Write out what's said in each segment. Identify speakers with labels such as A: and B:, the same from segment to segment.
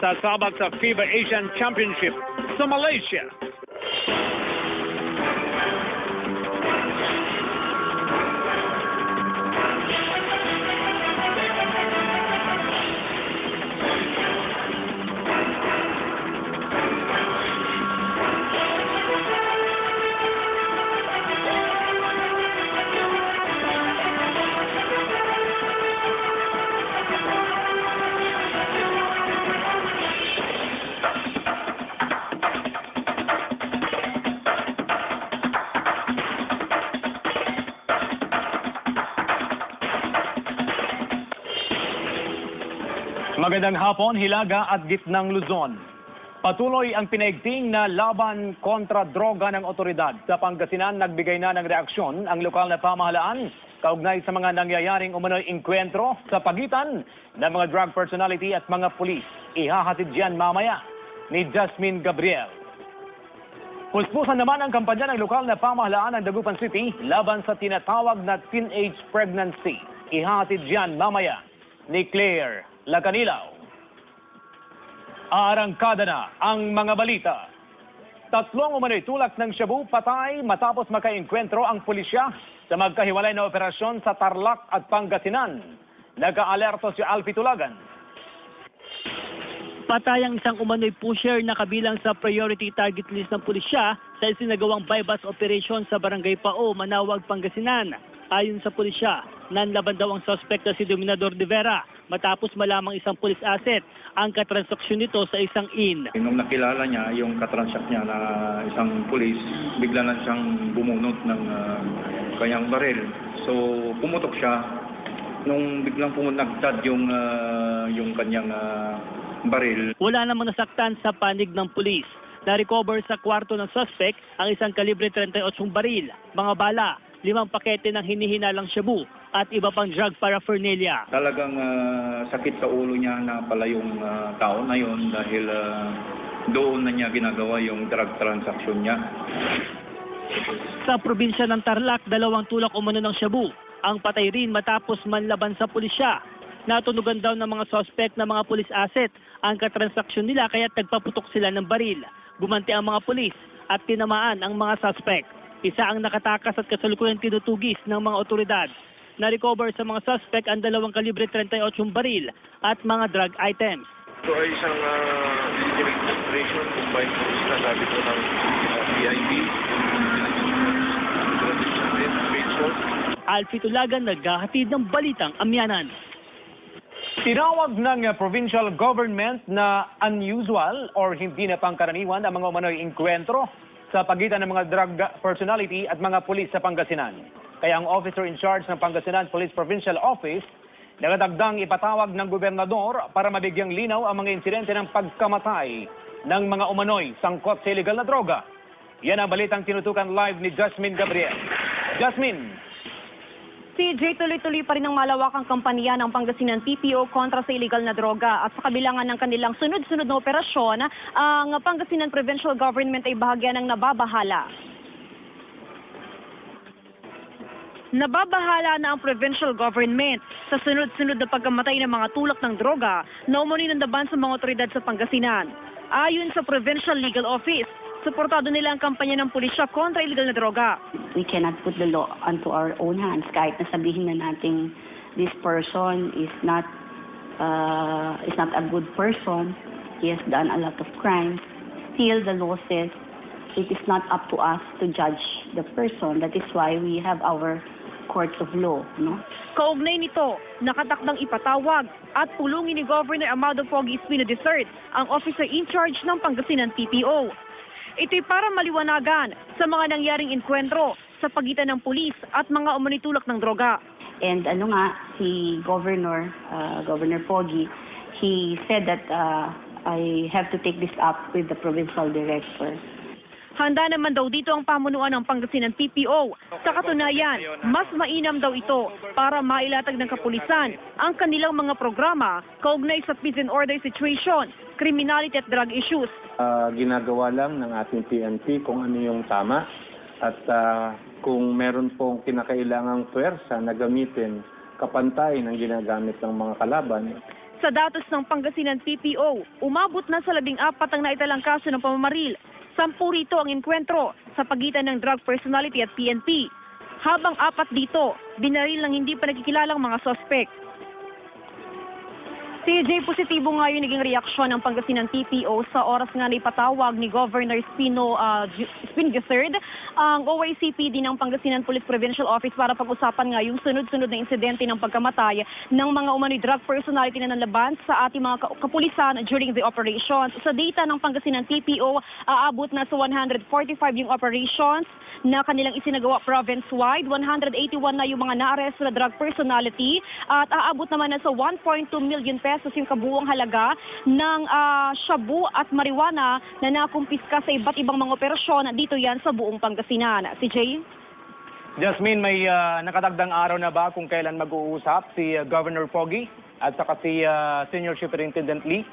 A: sasabak sa FIBA Asian Championship sa Malaysia. Magandang hapon, Hilaga at Gitnang Luzon. Patuloy ang pinaigting na laban kontra droga ng otoridad. Sa Pangasinan, nagbigay na ng reaksyon ang lokal na pamahalaan kaugnay sa mga nangyayaring umano'y inkwentro sa pagitan ng mga drug personality at mga pulis. Ihahatid diyan mamaya ni Jasmine Gabriel. Puspusan naman ang kampanya ng lokal na pamahalaan ng Dagupan City laban sa tinatawag na teenage pregnancy. Ihahatid diyan mamaya ni Claire Lacanilaw. Aarangkada na ang mga balita. Tatlong umano'y tulak ng shabu patay matapos makainkwentro ang pulisya sa magkahiwalay na operasyon sa Tarlac at Pangasinan. Nag-aalerto si Alfie Tulagan.
B: Patay ang isang umano'y pusher na kabilang sa priority target list ng pulisya sa isinagawang bypass operation sa Barangay Pao, Manawag, Pangasinan. Ayon sa pulisya, nanlaban daw ang suspect na si Dominador de Vera matapos malamang isang police asset ang katransaksyon nito sa isang inn.
C: Nung nakilala niya yung katransak niya na isang pulis, bigla na siyang bumunot ng kanyang baril. So pumutok siya. Nung biglang nagtad yung kanyang baril.
B: Wala namang nasaktan sa panig ng pulis. Na-recover sa kwarto ng suspect ang isang kalibre 38 baril, mga bala, 5 pakete ng hinihinalang shabu at iba pang drug paraphernalia.
C: Talagang sakit sa ulo niya na pala yung tao na yon dahil doon na niya ginagawa yung drug transaction niya.
B: Sa probinsya ng Tarlac, 2 tulak umano ng shabu. Ang patay rin matapos manlaban sa pulisya. Natunugan daw ng mga suspect na mga police asset ang katransaksyon nila kaya nagpaputok sila ng baril. Gumanti ang mga pulis at tinamaan ang mga suspect. Isa ang nakatakas at kasalukuyang tinutugis ng mga otoridad. Na-recover sa mga suspect ang 2 kalibre 38 baril at mga drug items.
D: Ito ay isang legitimate operation combined po sinasabi ko ng PIB,
B: Alfie Tulagan, naghahatid ng balitang amyanan.
A: Tinawag ng provincial government na unusual or hindi na pangkaraniwan ang mga umano'y inkwentro sa pagitan ng mga drug personality at mga pulis sa Pangasinan. Kaya ang officer in charge ng Pangasinan Police Provincial Office nagadagdang ipatawag ng gobernador para mabigyang linaw ang mga insidente ng pagkamatay ng mga umano'y sangkot sa illegal na droga. Yan ang balitang tinutukan live ni Jasmine Gabriel. Jasmine!
E: CJ, tuloy-tuloy pa rin ang malawakang kampanya ng Pangasinan PPO kontra sa illegal na droga. At sa kabilangan ng kanilang sunod-sunod na operasyon, ang Pangasinan Provincial Government ay bahagya ng nababahala. Nababahala na ang provincial government sa sunod-sunod na pagkamatay ng mga tulak ng droga na umano'y nandaban sa mga otoridad sa Pangasinan. Ayon sa Provincial Legal Office, suportado nila ang kampanya ng pulisya kontra illegal na droga.
F: We cannot put the law onto our own hands kahit na sabihin na natin this person is not a good person, he has done a lot of crimes. Still, the law says it is not up to us to judge the person. That is why we have our courts of law, no?
E: Kaugnay nito, nakatakdang ipatawag at pulungin ni Governor Amado Pogi Espino III ang officer in charge ng Pangasinan PPO. Ito'y para maliwanagan sa mga nangyaring enkwentro sa pagitan ng pulis at mga umanitulak ng droga.
F: And si Governor Pogi, he said that I have to take this up with the provincial director.
E: Handa naman daw dito ang pamunuan ng Pangasinan PPO. Sa katunayan, mas mainam daw ito para mailatag ng kapulisan ang kanilang mga programa kaugnay sa peace and order situation, criminality at drug issues.
G: Ginagawa lang ng ating PNP kung ano yung tama at kung meron pong kinakailangang puwersa na gamitin kapantay ng ginagamit ng mga kalaban.
E: Sa datos ng Pangasinan PPO, umabot na sa 14 ang naitalang kaso ng pamamaril. 10 rito ang enkwentro sa pagitan ng drug personality at PNP. Habang 4 dito, binaril ng hindi pa nakikilalang mga suspect. TJ, positibo nga yung naging reaksyon ng Pangasinan PPO sa oras nga na ipatawag ni Governor Espino III ang OICPD ng Pangasinan Police Provincial Office para pag-usapan nga yung sunod-sunod na insidente ng pagkamatay ng mga umano'y drug personality na nanlaban sa ating mga kapulisan during the operations. Sa data ng Pangasinan PPO, aabot na sa 145 yung operations na kanilang isinagawa province-wide. 181 na yung mga na-arrest na drug personality at aabot naman na sa 1.2 million pesos yung kabuuang halaga ng shabu at marijuana na nakumpiska sa iba't ibang mga operasyon dito yan sa buong Pangasinan. Si Jay?
A: Jasmine, may nakatagdang araw na ba kung kailan mag-uusap si Governor Pogi at saka si Senior Superintendent Lee?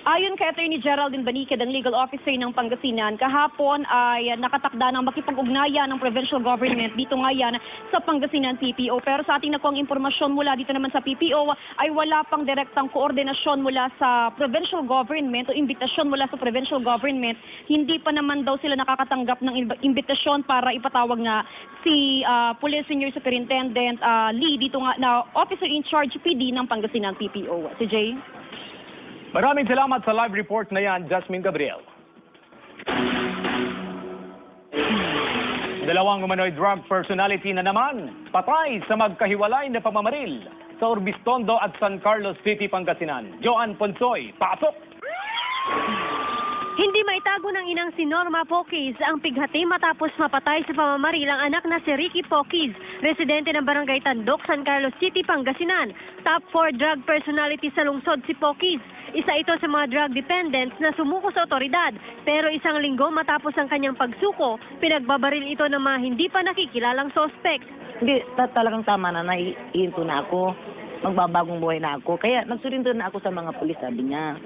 E: Ayon kay Attorney Geraldine Baniked, ang legal officer ng Pangasinan, kahapon ay nakatakda ng makipag-ugnayan ng provincial government dito nga yan sa Pangasinan PPO. Pero sa ating nakuhang impormasyon mula dito naman sa PPO ay wala pang direktang koordinasyon mula sa provincial government o imbitasyon mula sa provincial government. Hindi pa naman daw sila nakakatanggap ng imbitasyon para ipatawag nga si Police Senior Superintendent Lee dito nga na officer in charge PD ng Pangasinan PPO. Si Jay?
A: Maraming salamat sa live report na yan, Jasmine Gabriel. Dalawang umano'y drug personality na naman, patay sa magkahiwalay na pamamaril sa Urbistondo at San Carlos City, Pangasinan. Joan Ponsoy, pasok!
H: Hindi maitago ng inang si Norma Poquiz ang pighati matapos mapatay sa pamamaril ang anak na si Ricky Poquiz, residente ng Barangay Tandok, San Carlos City, Pangasinan. Top 4 drug personality sa lungsod si Poquiz. Isa ito sa mga drug dependents na sumuko sa otoridad. Pero isang linggo matapos ang kanyang pagsuko, pinagbabaril ito ng mga hindi pa nakikilalang suspect.
I: Hindi, talagang tama na, naiinto na ako. Magbabagong buhay na ako. Kaya nagsurinto na ako sa mga pulis, sabi niya.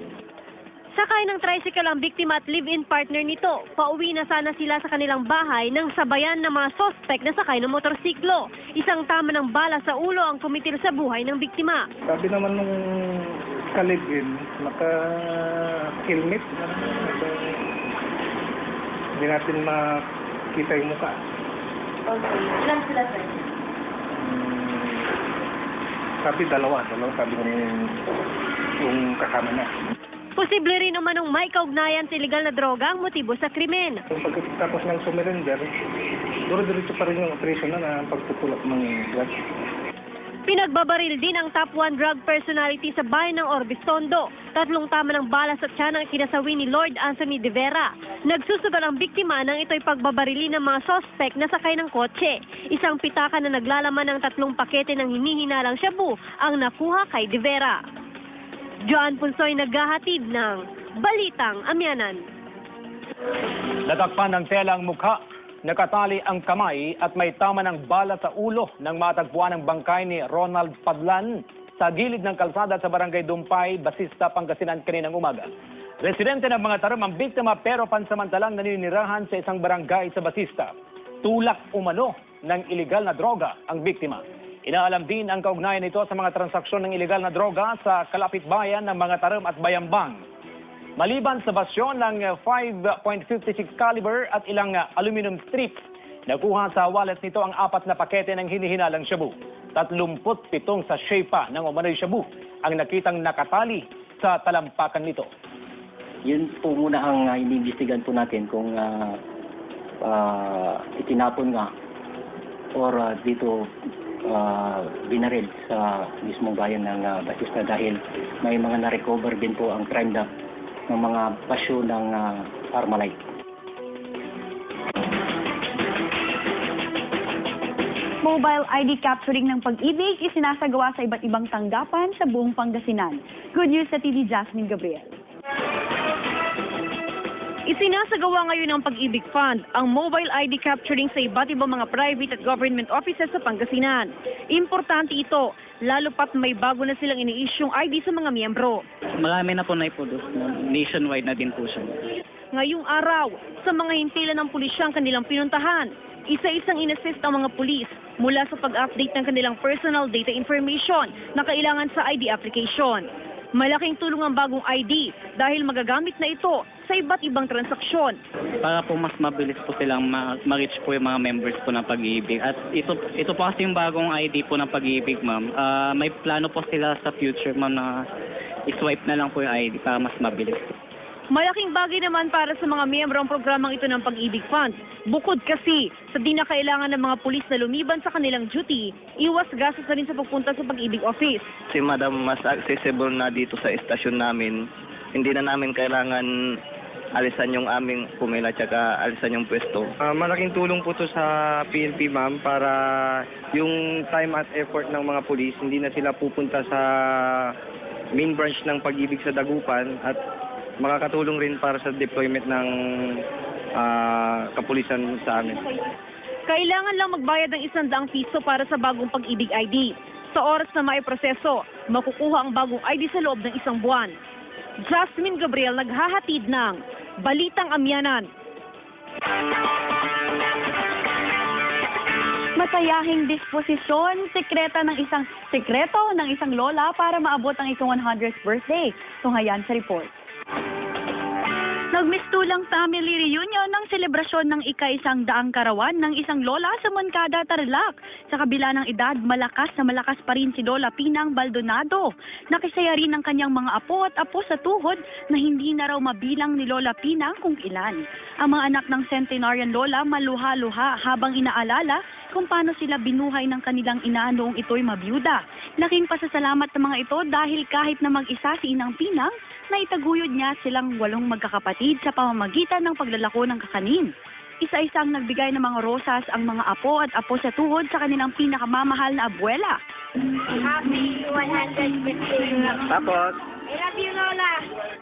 H: Sakay ng tricycle ang biktima at live-in partner nito. Pauwi na sana sila sa kanilang bahay nang sabayan ng mga suspect na sakay ng motorsiklo. Isang tama ng bala sa ulo ang kumitil sa buhay ng biktima.
C: Sabi naman nung ka-live-in, naka-helmet. Hindi natin makita yung mukha.
H: Okay. Ilan sila, sir?
C: Sabi dalawa sabi ko yung kasama niya.
H: Posible rin umanong may kaugnayan sa illegal na droga ang motibo sa krimen.
C: Pagkatapos ng sumurrender, duro-diretso pa rin yung operation na pagtutulak ng drug.
H: Pinagbabaril din ang top 1 drug personality sa bayan ng Orbistondo. 3 tama ng bala sa tiyan ang kinasawi ni Lord Anthony De Vera. Nagsusugal ang biktima nang ito'y pagbabarili ng mga suspect na sakay ng kotse. Isang pitaka na naglalaman ng 3 pakete ng hinihinalang shabu ang nakuha kay De Vera. Joan Ponsoy naghahatid ng Balitang Amyanan.
A: Natakpan ng tela ang mukha, nakatali ang kamay at may tama ng bala sa ulo nang matagpuan ng bangkay ni Ronald Padlan sa gilid ng kalsada sa Barangay Dumpay, Basista, Pangasinan kaninang umaga. Residente ng mga tarom ang biktima pero pansamantalang naninirahan sa isang barangay sa Basista. Tulak umano ng iligal na droga ang biktima. Inaalam din ang kaugnayan nito sa mga transaksyon ng iligal na droga sa kalapit-bayan ng mga tarom at bayambang. Maliban sa basyon ng 5.56 caliber at ilang aluminum strips, nakuha sa wallet nito ang 4 na pakete ng hinihinalang shabu. 37 sachet pa ng umano'y shabu ang nakitang nakatali sa talampakan nito.
J: Yun po muna ang iniimbestigahan po natin kung itinapon nga or dito binaril sa mismong bayan ng Basista dahil may mga na-recover din po ang crime lab ng mga pasyo ng Armalite.
E: Mobile ID capturing ng Pag-ibig isinasagawa sa iba't ibang tanggapan sa buong Pangasinan. Good news sa TV, Jasmine Gabriel. Isinasagawa ngayon ng Pag-ibig Fund ang mobile ID capturing sa iba't ibang mga private at government offices sa Pangasinan. Importante ito, lalo pat may bago na silang ini-issuing ID sa mga miyembro.
K: Marami na po na-produce. Nationwide na din po siya.
E: Ngayong araw, sa mga hintilan ng pulisyang kanilang pinuntahan, isa-isang inassist ang mga pulis mula sa pag-update ng kanilang personal data information na kailangan sa ID application. Malaking tulong ang bagong ID dahil magagamit na ito sa iba't ibang transaksyon.
K: Para po mas mabilis po silang ma-reach po yung mga members po ng Pag-ibig. At ito po kasi yung bagong ID po ng Pag-ibig, ma'am. May plano po sila sa future, ma'am, na i-swipe na lang po yung ID para mas mabilis.
E: Malaking bagay naman para sa mga miyembro ang programang ito ng Pag-ibig Fund. Bukod kasi sa di na kailangan ng mga pulis na lumiban sa kanilang duty, iwas gastos na rin sa pagpunta sa Pag-ibig Office.
L: Si Madam mas accessible na dito sa estasyon namin. Hindi na namin kailangan alisan yung aming pumila tsaka alisan yung pwesto.
M: Malaking tulong po to sa PNP, ma'am, para yung time at effort ng mga pulis, hindi na sila pupunta sa main branch ng Pag-ibig sa Dagupan at makakatulong rin para sa deployment ng kapulisan sa amin.
E: Kailangan lang magbayad ng 100 piso para sa bagong Pag-ibig ID. Sa oras na maiproseso, makukuha ang bagong ID sa loob ng 1 buwan. Jasmine Gabriel naghahatid ng Balitang Amyanan.
N: Masayahing disposisyon, sekreto ng isang lola para maabot ang ika 100th birthday. Tunghayan sa report. Nagmistulang family reunion ng selebrasyon ng ika-100 karawan ng isang lola sa Moncada, Tarlac. Sa kabila ng edad, malakas na malakas pa rin si Lola Pinang Baldonado. Nakisaya rin ng kanyang mga apo at apo sa tuhod na hindi na raw mabilang ni Lola Pinang kung ilan. Ang mga anak ng centenarian lola maluha-luha habang inaalala kung paano sila binuhay ng kanilang ina noong ito'y mabiyuda. Laking pasasalamat ng mga ito dahil kahit na mag-isa si Inang Pinang, naitaguyod niya silang 8 magkakapatid sa pamamagitan ng paglalako ng kakanin. Isa-isang nagbigay ng mga rosas ang mga apo at apo sa tuhod sa kanilang pinakamamahal na abuela.
O: Happy 100th birthday.
M: Tapos,
O: I love you, Lola.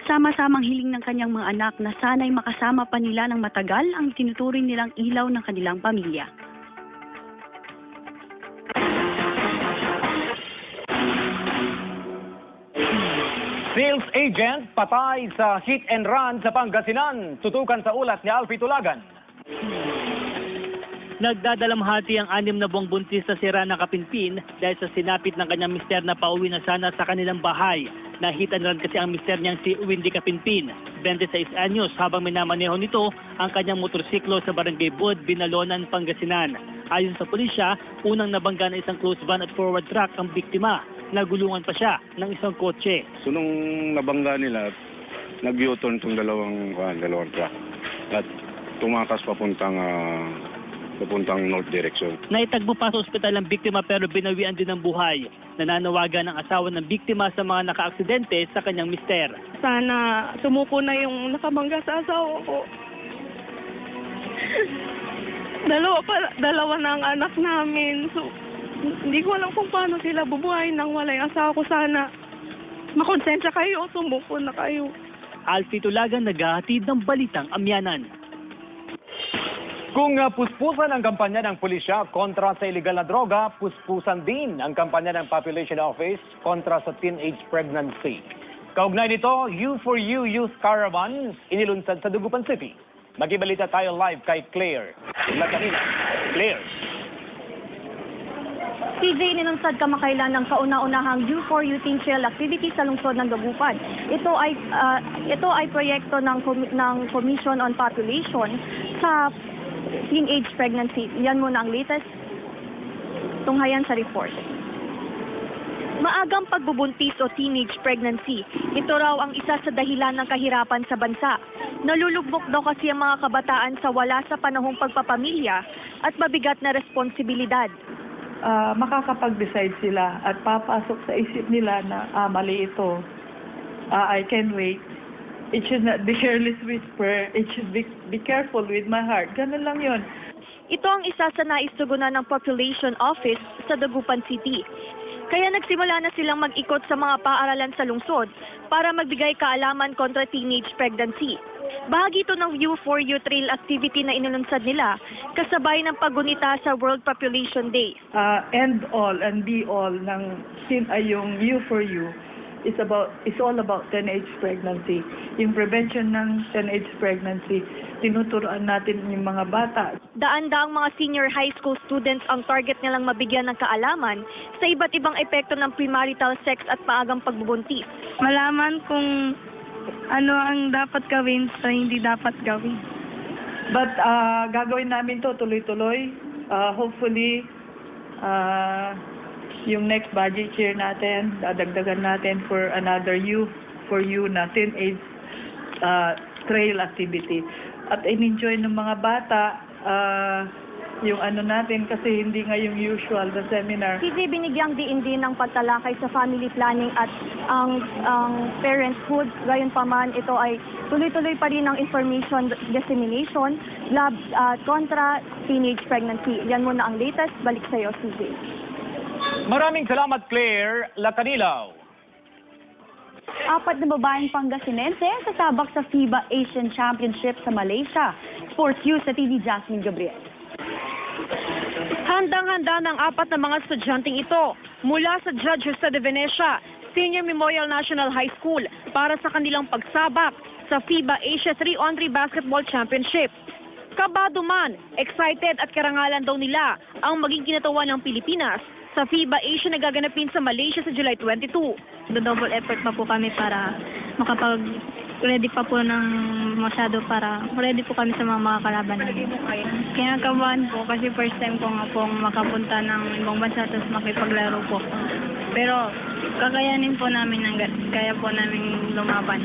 N: Sama-samang hiling ng kanyang mga anak na sana'y makasama pa nila ng matagal ang tinuturing nilang ilaw ng kanilang pamilya.
A: Sales agent patay sa hit and run sa Pangasinan. Tutukan sa ulat ni Alfie Tulagan.
B: Nagdadalamhati ang 6 na buwang buntis sa sira ng Kapinpin dahil sa sinapit ng kanyang mister na pauwi na sana sa kanilang bahay. Na hit and run kasi ang mister niyang si Windy Kapinpin, 26 anyos, habang minamaneho nito ang kanyang motorsiklo sa Barangay Bud, Binalonan, Pangasinan. Ayon sa pulisya, unang nabangga na isang close van at forward truck ang biktima. Nagulungan pa siya ng isang kotse.
P: So nung nabangga nila, nag-U-turn itong dalawang truck at tumakas papuntang north direction.
B: Naitagpo pa sa ospital ang biktima pero binawian din ng buhay. Nananawagan ang asawa ng biktima sa mga nakaaksidente sa kanyang mister.
Q: Sana sumuko na yung nakabangga sa asawa ko. Dalawa na ang anak namin. So, hindi ko alam kung paano sila bubuhayin nang wala yung asawa ko. Sana makonsensya kayo, sumuko na kayo.
B: Alfie Tulagan, naghahatid ng Balitang Amyanan.
A: Kung puspusan ang kampanya ng pulisya kontra sa illegal na droga, puspusan din ang kampanya ng Population Office kontra sa teenage pregnancy. Kaugnay nito, U4U Youth Caravan inilunsad sa Dagupan City. Magibalita tayo live kay Claire. Claire.
N: PJ, nilunsad kamakailan ng kauna-unahang U4U Teen Trail activity sa lungsod ng Dagupan. Ito ay proyekto ng Commission on Population sa teenage pregnancy. Yan muna ang latest. Tunghayan sa report. Maagang pagbubuntis o teenage pregnancy. Ito raw ang isa sa dahilan ng kahirapan sa bansa. Nalulugbok daw kasi ang mga kabataan sa wala sa panahong pagpapamilya at mabigat na responsibilidad.
R: Makakapag-decide sila at papasok sa isip nila na mali ito. I can wait. It should not be careless whisper. It should be careful with my heart. Ganun lang yon.
E: Ito ang isa sa naistugunan ng Population Office sa Dagupan City. Kaya nagsimula na silang mag-ikot sa mga paaralan sa lungsod para magbigay kaalaman kontra teenage pregnancy. Bahagi ito ng U4U Trail activity na inilunsad nila kasabay ng paggunita sa World Population Day.
R: End all and be all ng yung U4U is all about teenage pregnancy. Yung prevention ng teenage pregnancy, tinuturuan natin yung mga bata.
E: Daan-daang mga senior high school students ang target nilang mabigyan ng kaalaman sa iba't ibang epekto ng premarital sex at maagang pagbubuntis.
Q: Malaman kung ano ang dapat gawin sa hindi dapat gawin.
R: But gagawin namin to tuloy-tuloy. Hopefully, yung next budget year natin, dadagdagan natin for another for you na teenage trail activity. At in-enjoy ng mga bata yung ano natin kasi hindi nga yung usual na seminar.
E: CJ, binigyang diin din ng pagtalakay sa family planning at ang parenthood. Gayunpaman, ito ay tuloy-tuloy pa rin ang information dissemination kontra teenage pregnancy. Yan muna ang latest. Balik sa iyo, CJ.
A: Maraming salamat, Claire Lacanilaw.
N: 4 na babaeng Pangasinense sasabak sa FIBA Asian Championship sa Malaysia. Sports News sa TV, Jasmine Gabriel.
E: Handang-handa ng 4 na mga estudyanteng ito mula sa Judge Jose de Venecia Senior Memorial National High School para sa kanilang pagsabak sa FIBA Asia 3-on-3 Basketball Championship. Kabado man, excited at karangalan daw nila ang maging kinatawan ng Pilipinas sa FIBA Asia na gaganapin sa Malaysia sa July 22.
Q: Double effort pa po kami para makapag-ready pa po ng masyado para ready po kami sa mga kalaban namin. Kinakabahan po kasi first time ko nga pong makapunta ng ibang bansa tapos makipaglaro po. Pero kakayanin po namin kaya po namin lumaban.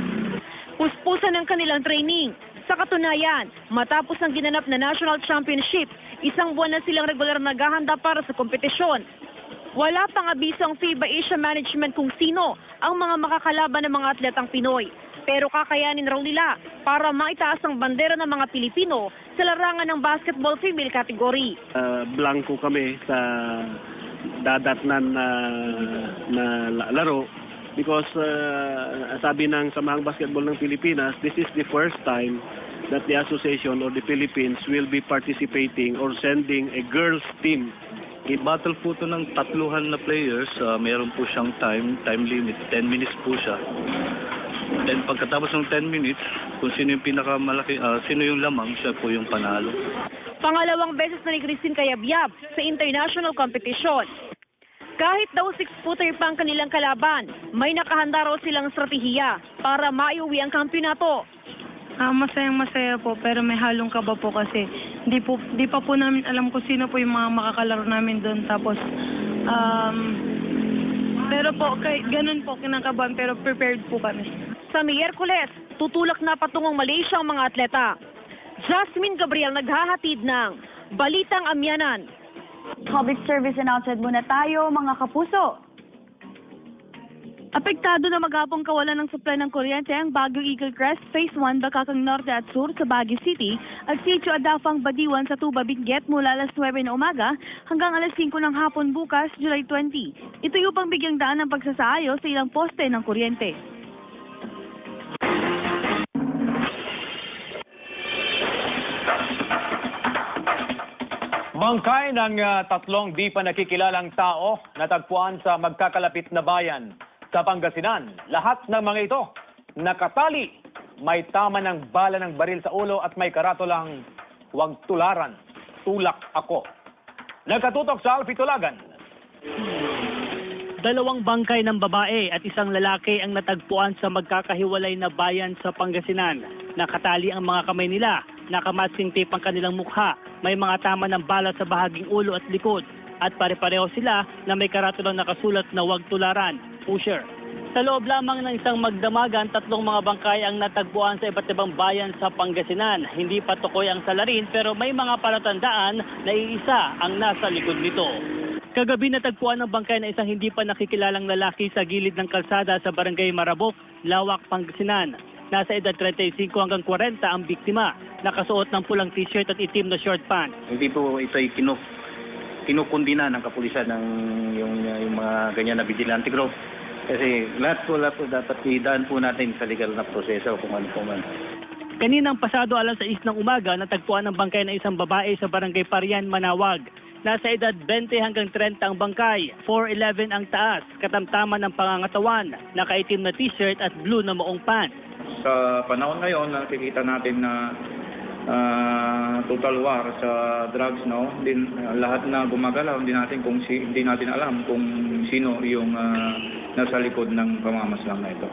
E: Puspusan ng kanilang training. Sa katunayan, matapos ang ginanap na National Championship, 1 buwan na silang regular naghahanda para sa kompetisyon. Wala pang abiso ang FIBA Asia Management kung sino ang mga makakalaban ng mga atletang Pinoy. Pero kakayanin raw nila para maitaas ang bandera ng mga Pilipino sa larangan ng basketball female category.
S: Blanco kami sa dadatnan na laro because sabi ng Samahang Basketball ng Pilipinas, this is the first time that the association or the Philippines will be participating or sending a girls team.
T: I-battle po ito ng 3 na players. Meron po siyang time limit. 10 minutes po siya. Then pagkatapos ng 10 minutes, kung sino yung pinakamalaki, sino yung lamang, siya po yung panalo.
E: Pangalawang beses na ni Christine Cayabyab sa international competition. Kahit daw 6-footer pa ang kanilang kalaban, may nakahanda raw silang strategiya para maiuwi ang kampyonato.
Q: Masayang-masaya po pero may halong kaba po kasi di pa po namin alam kung sino po yung mga makakalaro namin doon. Tapos pero po ganun po kinakabahan pero prepared po kami.
E: Sa Miyerkules, tutulak na patungong Malaysia ang mga atleta. Jasmine Gabriel naghahatid ng Balitang Amyanan.
N: Public service announcement muna tayo, mga kapuso.
E: Apektado na maghapong kawalan ng supply ng kuryente ang Baguio Eagle Crest Phase 1 Bakakang Norte at Sur sa Baguio City at Sitio Adafang Badiwan sa Tuba Benguet mula alas 9 ng umaga hanggang alas 5 ng hapon bukas, July 20. Ito yung upang bigyang daan ng pagsasaayos sa ilang poste ng kuryente.
A: Bangkay ng 3 di pa nakikilalang tao natagpuan sa magkakalapit na bayan sa Pangasinan. Lahat ng mga ito nakatali. May tama ng bala ng baril sa ulo at may karatolang "Huwag tularan, tulak ako." Nagkatutok sa Alfie Tulagan.
B: 2 bangkay ng babae at 1 lalaki ang natagpuan sa magkakahiwalay na bayan sa Pangasinan. Nakatali ang mga kamay nila, nakamatsing tape ang kanilang mukha, may mga tama ng bala sa bahaging ulo at likod, at pare-pareho sila na may karatulang nakasulat na "Huwag tularan, pusher." Sa loob lamang ng isang magdamagan, 3 mga bangkay ang natagpuan sa iba't ibang bayan sa Pangasinan. Hindi pa tukoy ang salarin pero may mga palatandaan na iisa ang nasa likod nito. Kagabi natagpuan ng bangkay na isang hindi pa nakikilalang lalaki sa gilid ng kalsada sa Barangay Marabok, Lawak, Pangasinan. Nasa edad 35 hanggang 40 ang biktima. Nakasuot ng pulang t-shirt at itim na short pants.
T: Hindi po ito ay kinukundina ng kapulisan ng yung mga ganyan na vigilante group. Kasi lahat po dapat idaan po natin sa legal na proseso kung ano po man.
B: Kaninang pasado alas 6 ng umaga, natagpuan ang bangkay ng isang babae sa barangay Parian, Manawag. Nasa edad 20 hanggang 30 ang bangkay, 4'11 ang taas, katamtaman ng pangangatawan, nakaitim na t-shirt at blue na maong pants.
C: Sa panahon ngayon, nakikita natin na total war sa drugs, no? Lahat na gumagalaw, hindi natin alam kung sino yung nasa likod ng pamamaslang na ito.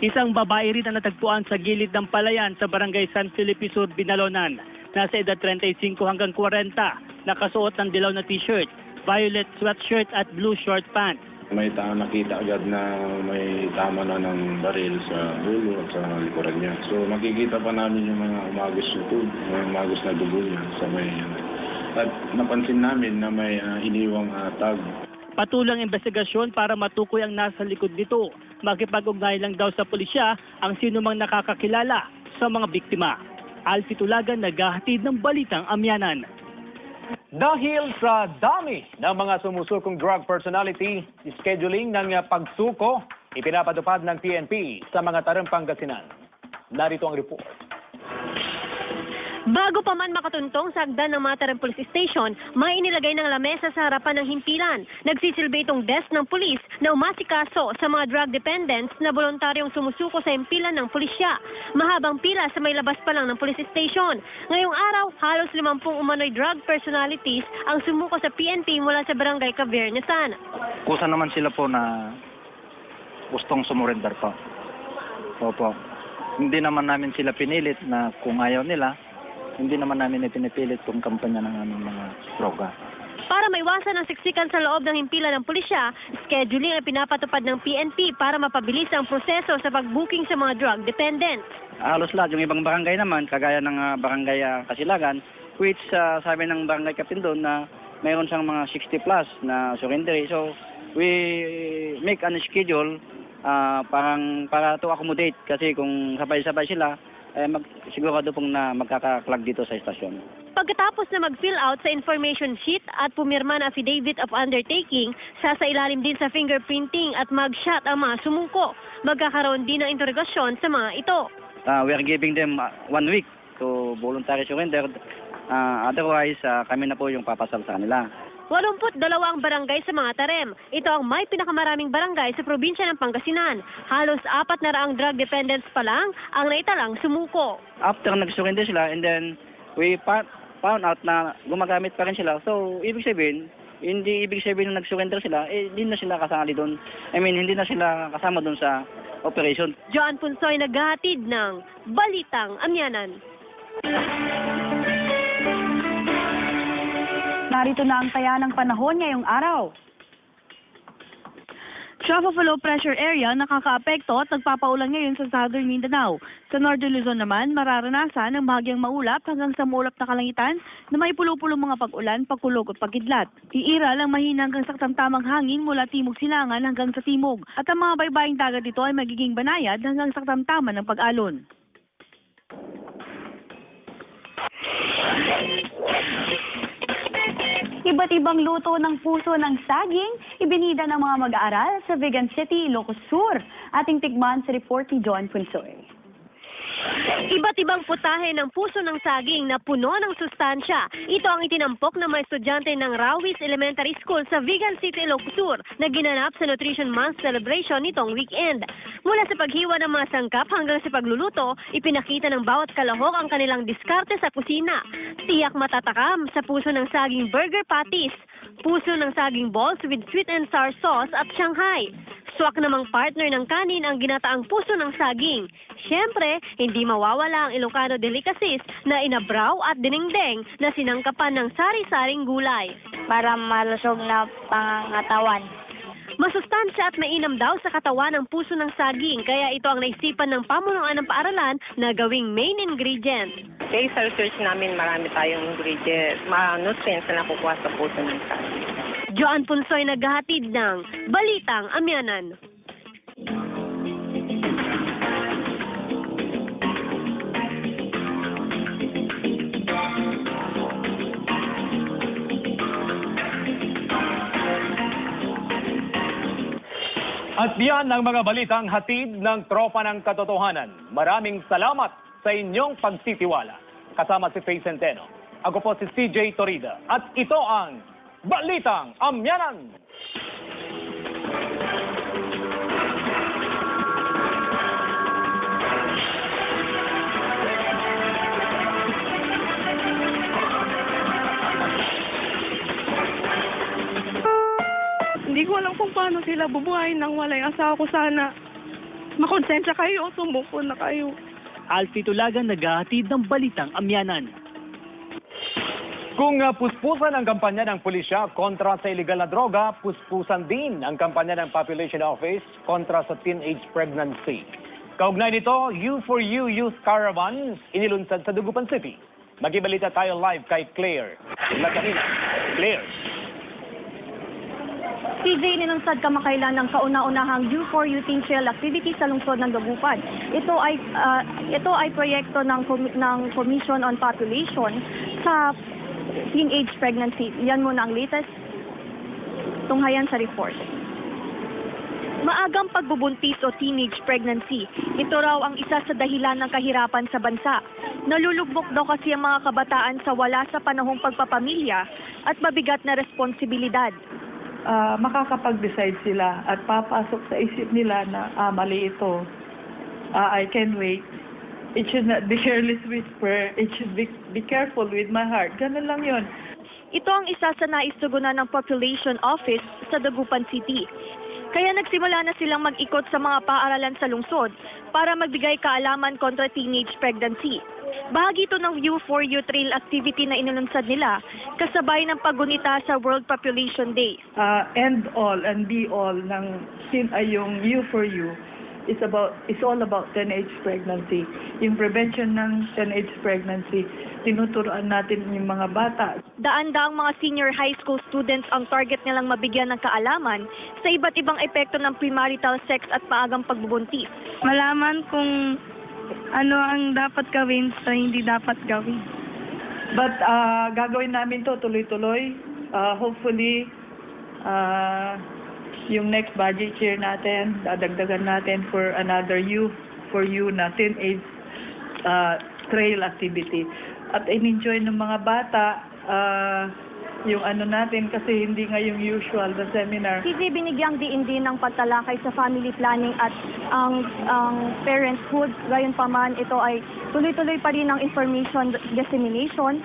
B: Isang babae rin ang natagpuan sa gilid ng palayan sa barangay San Felipe Sur, Binalonan. Nasa edad 35 hanggang 40, nakasuot ng dilaw na t-shirt, violet sweatshirt at blue short pants.
P: May nakita agad na may tama na ng baril sa ulo at sa likuran niya. So makikita pa namin yung mga umagos na tubig, mga umagos na dugo niya sa may... At napansin namin na may iniwang tag.
B: Patuloy ang investigasyon para matukoy ang nasa likod nito. Makipag-ugnay lang daw sa pulisya ang sino mang nakakakilala sa mga biktima. Alfie Tulagan, naghahatid ng Balitang Amyanan.
A: Dahil sa dami ng mga sumusulkong drug personality, scheduling ng pagsuko ipinapatupad ng PNP sa mga tarang Pangasinan. Narito ang report.
H: Bago pa man makatuntong sa hagdan ng Mataram Police Station, may inilagay ng lamesa sa harapan ng himpilan. Nagsisilbi itong desk ng pulis na umasikaso sa mga drug dependents na voluntaryong sumusuko sa himpilan ng pulisya. Mahabang pila sa may labas pa lang ng police station. Ngayong araw, halos 50 umano'y drug personalities ang sumuko sa PNP mula sa barangay Caviernesan.
U: Kusa naman sila po na gustong sumurrender po. Opo. Hindi naman namin sila pinilit na kung ayaw nila, hindi naman namin ipinipilit kung kampanya ng aming mga droga.
H: Para maiwasan ang siksikan sa loob ng himpilan ng pulisya, scheduling ay pinapatupad ng PNP para mapabilis ang proseso sa pag-booking sa mga drug dependents.
U: Halos lahat, yung ibang barangay naman, kagaya ng barangay Kasilagan, which sabi ng barangay Captain doon na mayroon siyang mga 60 plus na surrender. So, we make an schedule para to accommodate kasi kung sabay-sabay sila, sigurado pong na magkakaklag dito sa istasyon.
H: Pagkatapos na mag-fill out sa information sheet at pumirma na affidavit of undertaking, sasailalim din sa fingerprinting at mugshot ang mga sumuko. Magkakaroon din ng interogasyon sa mga ito.
U: We are giving them 1 week to voluntary surrender. Otherwise, kami na po yung papasal sa kanila.
H: 82 ang barangay sa mga tarem. Ito ang may pinakamaraming barangay sa probinsya ng Pangasinan. Halos 400 drug dependents pa lang ang naitalang sumuko.
U: After nag-surrender sila and then we found out na gumagamit pa rin sila. So, ibig sabihin, hindi ibig sabihin na nag-surrender sila, hindi na sila kasali doon. Hindi na sila kasama doon sa operation.
H: Joan Punsoy, naghahatid ng Balitang Amyanan.
N: Narito na ang taya ng panahon ngayong araw. Trough of a low pressure area nakakaapekto at nagpapaulan ngayon sa Southern Mindanao. Sa Northern Luzon naman, mararanasan ang bahagyang maulap hanggang sa maulap na kalangitan na may pulo-pulong mga pag-ulan, pagkulog at pagkidlat. Iiral ang mahina hanggang sa tamtamang hangin mula timog silangan hanggang sa timog at ang mga baybaying dagat dito ay magiging banayad hanggang sa tamtaman ng pag-alon. Iba't ibang luto ng puso ng saging, ibinida ng mga mag-aaral sa Vigan City, Ilocos Sur. Ating tikman sa report ni John Punsoy.
H: Iba't ibang putahe ng puso ng saging na puno ng sustansya. Ito ang itinampok ng mga estudyante ng Rawis Elementary School sa Vigan City, Ilocos Sur na ginanap sa Nutrition Month celebration nitong weekend. Mula sa paghiwa ng mga sangkap hanggang sa pagluluto, ipinakita ng bawat kalahok ang kanilang diskarte sa kusina. Tiyak matatakam sa puso ng saging burger patties, puso ng saging balls with sweet and sour sauce at Shanghai. Swak namang partner ng kanin ang ginataang puso ng saging. Siyempre, hindi mawawala ang Ilocano delicacies na inabraw at dinengdeng na sinangkapan ng sari-saring gulay.
O: Para malusog na pangangatawan.
H: Masustansya at mainam daw sa katawan ng puso ng saging, kaya ito ang naisipan ng pamunuan ng paaralan na gawing main ingredient.
V: Okay, sa research namin marami tayong ingredients, mga nutrients na nakukuha sa puso ng saging.
H: Joan Punsoy, naghahatid ng Balitang Amyanan.
A: At yan ang mga balitang hatid ng Tropa ng Katotohanan. Maraming salamat sa inyong pagtitiwala. Kasama si Faye Centeno. Ako po si CJ Torida. At ito ang Balitang Amyanan!
D: Hindi ko alam kung paano sila bubuhayin nang wala yung asawa ko. Sana makonsensya kayo, sumuko na kayo.
B: Alfie Tulagan naghahatid ng Balitang Amyanan.
A: Kung puspusan ang kampanya ng pulisya kontra sa illegal na droga, puspusan din ang kampanya ng Population Office kontra sa teenage pregnancy. Kaugnay nito, U4U Youth Caravan inilunsad sa Dagupan City. Magibalita tayo live kay Claire Lacanina. Claire.
E: CJ, nilunsad kamakailan ng kauna-unahang U4U Teen Trail Activity sa lungsod ng Dagupan. Ito ay proyekto ng Commission on Population sa teenage pregnancy. Yan muna ang latest tunghayan sa report. Maagang pagbubuntis o teenage pregnancy, ito raw ang isa sa dahilan ng kahirapan sa bansa. Nalulugmok daw kasi ang mga kabataan sa wala sa panahong pagpapamilya at mabigat na responsibilidad.
R: Makakapag-decide sila at papasok sa isip nila na mali ito. I can wait. It should not be careless whisper. It should be careful with my heart. Ganun lang yon.
E: Ito ang isa sa naistugunan ng Population Office sa Dagupan City. Kaya nagsimula na silang mag-ikot sa mga paaralan sa lungsod para magbigay kaalaman kontra teenage pregnancy. Bahagi ito ng U4U Trail Activity na inulunsad nila kasabay ng paggunita sa World Population Day.
R: End all and be all ng yung U4U is all about teenage pregnancy. Yung prevention ng teenage pregnancy, tinuturuan natin yung mga bata.
E: Daan-daang mga senior high school students ang target nilang mabigyan ng kaalaman sa iba't ibang epekto ng premarital sex at maagang pagbubuntis.
D: Malaman kung ano ang dapat gawin sa hindi dapat gawin.
R: But gagawin namin to tuloy-tuloy. Hopefully, yung next budget year natin, dadagdagan natin for another U4U na teenage trail activity. At in-enjoy ng mga bata yung ano natin kasi hindi nga yung usual na seminar.
E: CJ, binigyang diin din ng pagtalakay sa family planning at ang parenthood. Gayunpaman, ito ay tuloy-tuloy pa rin ang information dissemination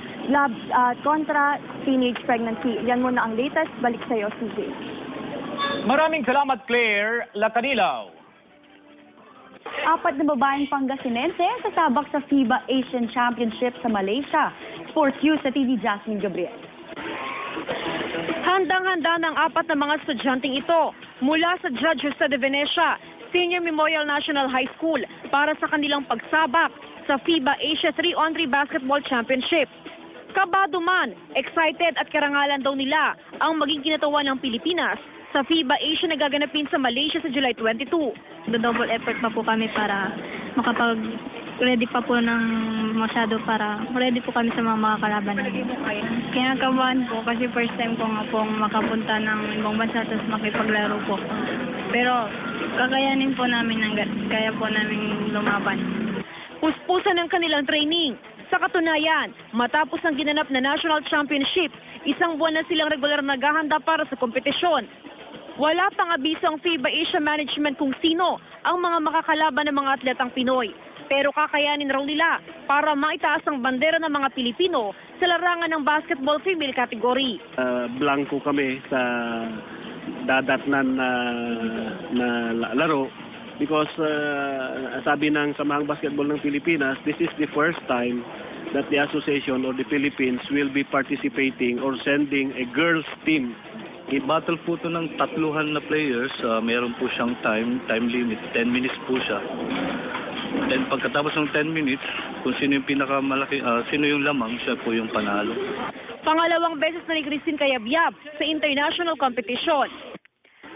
E: kontra teenage pregnancy. Yan muna ang latest. Balik sa iyo, CJ.
A: Maraming salamat, Claire Lacanilaw.
E: 4 na babaeng Pangasinense sasabak sa FIBA Asian Championship sa Malaysia. Sports News sa TV, Jasmine Gabriel. Handang-handa ng 4 na mga estudyanteng ito mula sa Judge Jose de Venecia Senior Memorial National High School para sa kanilang pagsabak sa FIBA Asia 3-on-3 Basketball Championship. Kabado man, excited at karangalan daw nila ang maging kinatawan ng Pilipinas sa FIBA Asia na gaganapin sa Malaysia sa July 22.
Q: Double effort pa po kami para makapag-ready pa po ng masyado para ready po kami sa mga kalaban namin. Kinakabahan po kasi first time ko nga pong makapunta ng ibang bansa tapos makipaglaro po. Pero kakayanin po namin kaya po namin lumaban.
E: Puspusan ang kanilang training. Sa katunayan, matapos ang ginanap na National Championship, 1 buwan na silang regular naghahanda para sa kompetisyon. Wala pang abiso ang FIBA Asia Management kung sino ang mga makakalaban ng mga atletang Pinoy. Pero kakayanin raw nila para maitaas ang bandera ng mga Pilipino sa larangan ng basketball female category.
S: Blanco kami sa dadatnan na laro because sabi ng Samahang Basketball ng Pilipinas, this is the first time that the association or the Philippines will be participating or sending a girls team.
T: I-battle po ito ng 3 na players. Meron po siyang time limit. 10 minutes po siya. Then pagkatapos ng 10 minutes, kung sino yung pinakamalaki, sino yung lamang, siya po yung panalo.
E: Pangalawang beses na ni Christine Kayabyab sa international competition.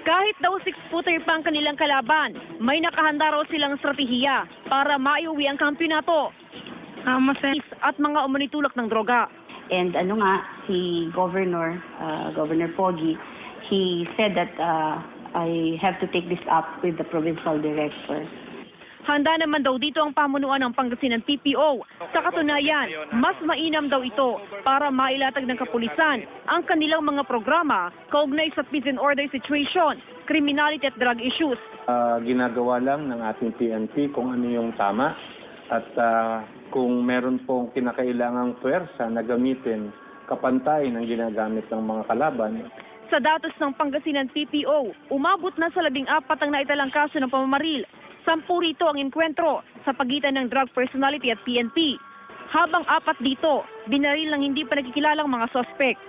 E: Kahit daw 6-footer pa ang kanilang kalaban, may nakahanda raw silang strategiya para maiuwi ang kampyonato. At mga umunitulak ng droga.
F: And si Governor Pogi, he said that I have to take this up with the provincial director.
E: Handa naman daw dito ang pamunuan ng Pangasinan PPO. Sa katunayan, mas mainam daw ito para mailatag ng kapulisan ang kanilang mga programa kaugnay sa peace and order situation, criminality at drug issues.
G: Ginagawa lang ng ating PNP kung ano yung tama at kung meron pong kinakailangang puwersa na gamitin kapantay ng ginagamit ng mga kalaban.
E: Sa datos ng Pangasinan PPO, umabot na sa 14 ang naitalang kaso ng pamamaril. 10 rito ang enkwentro sa pagitan ng drug personality at PNP. Habang 4 dito, binaril ng hindi pa nakikilalang mga suspect.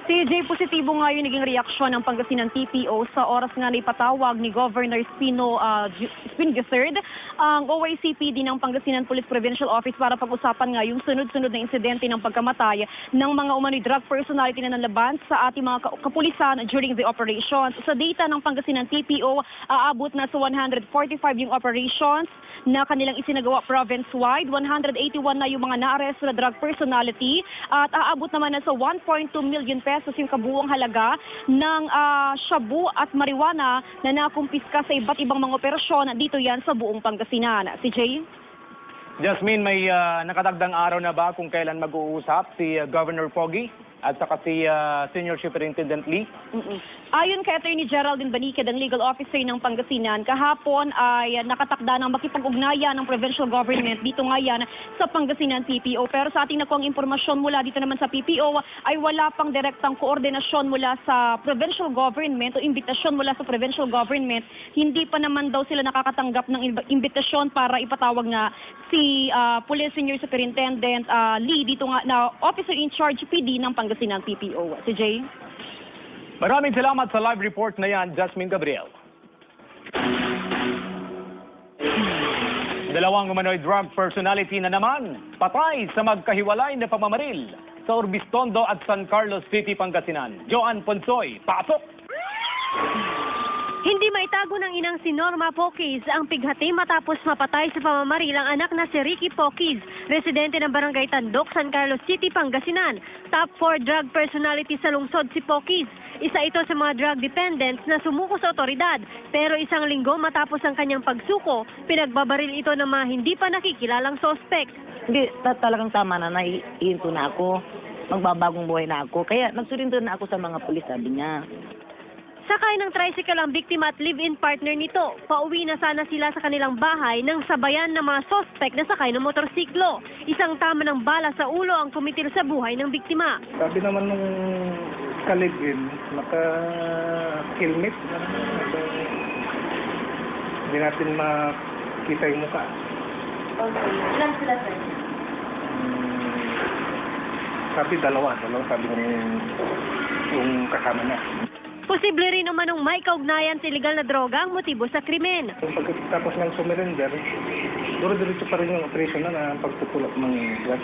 E: CJ, positibo nga yung naging reaksyon ng Pangasinan PPO sa oras nga na ipatawag ni Governor Espino III ang OICPD ng Pangasinan Police Provincial Office para pag-usapan nga yung sunod-sunod na insidente ng pagkamatay ng mga umano'y drug personality na nanlaban sa ating mga kapulisan during the operations. Sa data ng Pangasinan PPO, aabot na sa 145 yung operations na kanilang isinagawa province-wide. 181 na yung mga na-arrest na drug personality at aabot naman na sa 1.2 million pesos yung kabuuang halaga ng shabu at marijuana na nakumpiska sa iba't ibang mga operasyon dito yan sa buong Pangasinan. Si Jay?
A: Jasmine, may nakatagdang araw na ba kung kailan mag-uusap si Governor Pogi at saka si Senior Superintendent Lee?
E: Ayon kay Attorney Geraldine Baniked, ang legal officer ng Pangasinan, kahapon ay nakatakda ng makipag-ugnayan ng provincial government dito nga yan sa Pangasinan PPO. Pero sa ating nakuhang impormasyon mula dito naman sa PPO ay wala pang direktang koordinasyon mula sa provincial government o imbitasyon mula sa provincial government. Hindi pa naman daw sila nakakatanggap ng imbitasyon para ipatawag nga si Police Senior Superintendent Lee dito nga na officer in charge PD ng Pangasinan PPO. Si Jay?
A: Maraming salamat sa live report na yan, Jasmine Gabriel. Dalawang umano'y drug personality na naman, patay sa magkahiwalay na pamamaril sa Orbistondo at San Carlos City, Pangasinan. Joan Ponsoy, pasok!
H: Hindi maitago ng inang si Norma Poquiz ang pighati matapos mapatay sa pamamaril ang anak na si Ricky Poquiz, residente ng Barangay Tandok, San Carlos City, Pangasinan. Top 4 drug personality sa lungsod si Poquiz. Isa ito sa mga drug dependents na sumuko sa otoridad. Pero isang linggo matapos ang kanyang pagsuko, pinagbabaril ito ng mga hindi pa nakikilalang sospek.
I: Hindi, talagang tama na, naihinto na ako. Magbabagong buhay na ako. Kaya nagsurinto na ako sa mga pulis, sabi niya.
H: Sakay ng tricycle ang biktima at live-in partner nito. Pauwi na sana sila sa kanilang bahay nang sabayan ng mga sospek na sakay ng motorsiklo. Isang tama ng bala sa ulo ang kumitil sa buhay ng biktima.
W: Sabi naman nung ka-live-in, naka-helmet. Hindi natin makita yung mukha.
H: Okay. Ilan sila, sir?
W: Sabi dalawa sabi yung kasama niya.
H: Posible rin naman ng may kaugnayan sa illegal na droga ang motibo sa krimen.
W: Pagkatapos ng sumurrender, duro-diretso pa rin yung operation na pagpupulot ng drug.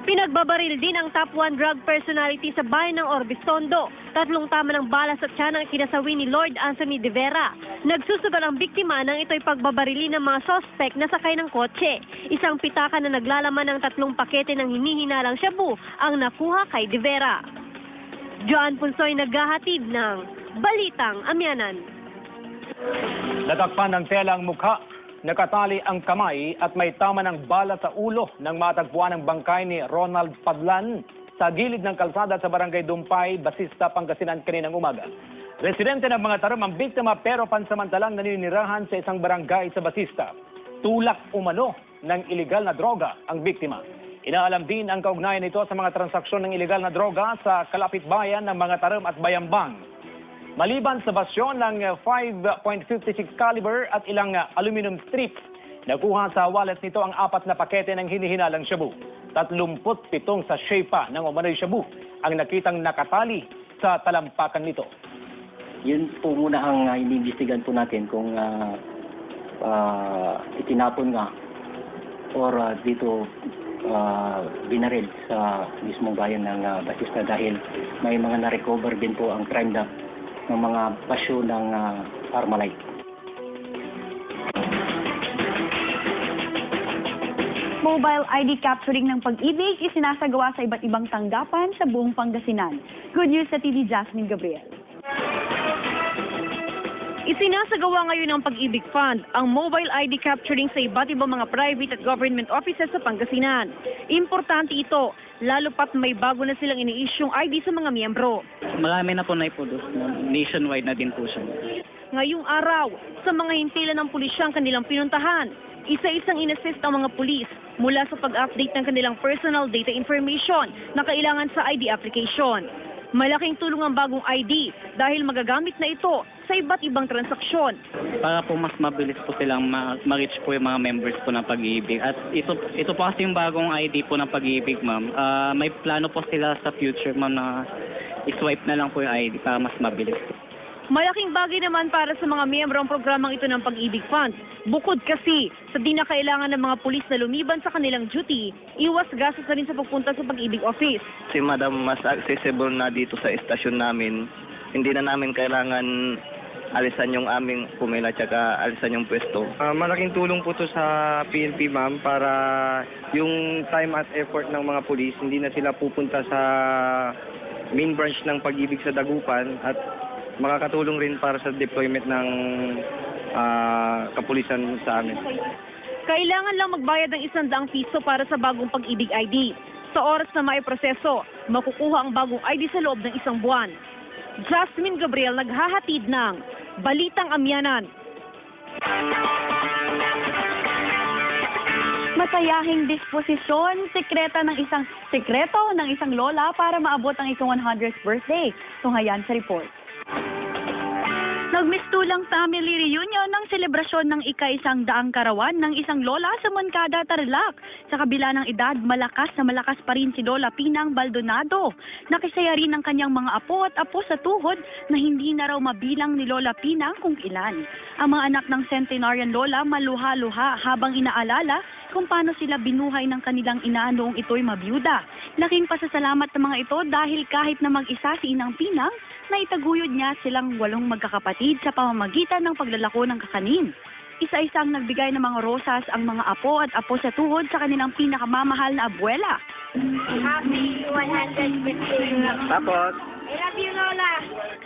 H: Pinagbabaril din ang top 1 drug personality sa bayan ng Orbistondo. 3 tama ng bala sa tiyan ang kinasawi ni Lord Anthony De Vera. Nagsusugal ang biktima nang ito'y pagbabarili ng mga sospek na sakay ng kotse. Isang pitaka na naglalaman ng 3 pakete ng hinihinalang shabu ang nakuha kay De Vera. Joan Punsoy naghahatid ng Balitang Amyanan.
A: Natakpan ng tela ang mukha, nakatali ang kamay at may tama ng bala sa ulo nang matagpuan ang bangkay ni Ronald Padlan sa gilid ng kalsada sa Barangay Dumpay, Basista, Pangasinan kaninang umaga. Residente ng mga Tarom ang biktima pero pansamantalang naninirahan sa isang barangay sa Basista. Tulak umano ng iligal na droga ang biktima. Inaalam din ang kaugnayan nito sa mga transaksyon ng iligal na droga sa kalapit-bayan ng mga Tarom at Bayambang. Maliban sa basyon ng 5.56 caliber at ilang aluminum strips, nakuha sa wallet nito ang 4 na pakete ng hinihinalang shabu. 37 sachet pa ng umano'y shabu ang nakitang nakatali sa talampakan nito.
J: Yun po muna ang iniimbestigahan po natin kung itinapon nga or dito binaril sa mismong bayan ng Basista dahil may mga na-recover din po ang crime lab ng mga pasyo ng Armalite.
N: Mobile ID capturing ng Pag-ibig isinasagawa sa iba't ibang tanggapan sa buong Pangasinan. Good news sa TV Jasmine Gabriel.
E: Isinasagawa ngayon ng Pag-ibig Fund ang mobile ID capturing sa iba't ibang mga private at government offices sa Pangasinan. Importante ito, lalo pat may bago na silang ini-issue'ng ID sa mga miyembro.
K: Marami na po na-produce. Nationwide na din po siya.
E: Ngayong araw, sa mga himpilan ng pulisyang kanilang pinuntahan, isa-isang inassist ang mga pulis mula sa pag-update ng kanilang personal data information na kailangan sa ID application. Malaking tulong ang bagong ID dahil magagamit na ito sa iba't ibang transaksyon.
K: Para po mas mabilis po silang ma-reach po yung mga members po ng Pag-ibig. At ito po kasi yung bagong ID po ng Pag-ibig, ma'am. May plano po sila sa future, ma'am, na i-swipe na lang po yung ID para mas mabilis po.
E: Malaking bagay naman para sa mga miyembro ang programang ito ng Pag-ibig Fund. Bukod kasi sa di na kailangan ng mga pulis na lumiban sa kanilang duty, iwas gastos na rin sa pagpunta sa Pag-ibig Office.
L: Si Madam mas accessible na dito sa estasyon namin. Hindi na namin kailangan alisan yung aming pumila tsaka alisan yung pwesto.
W: Malaking tulong po to sa PNP, ma'am, para yung time at effort ng mga pulis, hindi na sila pupunta sa main branch ng Pag-ibig sa Dagupan at makakatulong rin para sa deployment ng kapulisan sa amin.
E: Kailangan lang magbayad ng 100 piso para sa bagong Pag-ibig ID. Sa oras na maiproseso, makukuha ang bagong ID sa loob ng 1 buwan. Jasmine Gabriel naghahatid ng Balitang Amyanan.
N: Masayahing disposisyon, sekreto ng isang lola para maabot ang ika-100th birthday. Tunghayan sa report. Nagmistulang family reunion ng selebrasyon ng ika-100 karawan ng isang lola sa Moncada, Tarlac. Sa kabila ng edad, malakas na malakas pa rin si Lola Pinang Baldonado. Nakisaya rin ng kanyang mga apo at apo sa tuhod na hindi na raw mabilang ni Lola Pinang kung ilan. Ang mga anak ng centenarian lola maluha-luha habang inaalala kung paano sila binuhay ng kanilang ina noong ito'y mabiyuda. Laking pasasalamat ng mga ito dahil kahit na mag-isa si Inang Pinang, naitaguyod niya silang 8 magkakapatid sa pamamagitan ng paglalako ng kakanin. Isa-isang nagbigay ng mga rosas ang mga apo at apo sa tuhod sa kanilang pinakamamahal na abuela.
O: Happy 100th birthday.
W: Tapos,
O: I love you, Lola.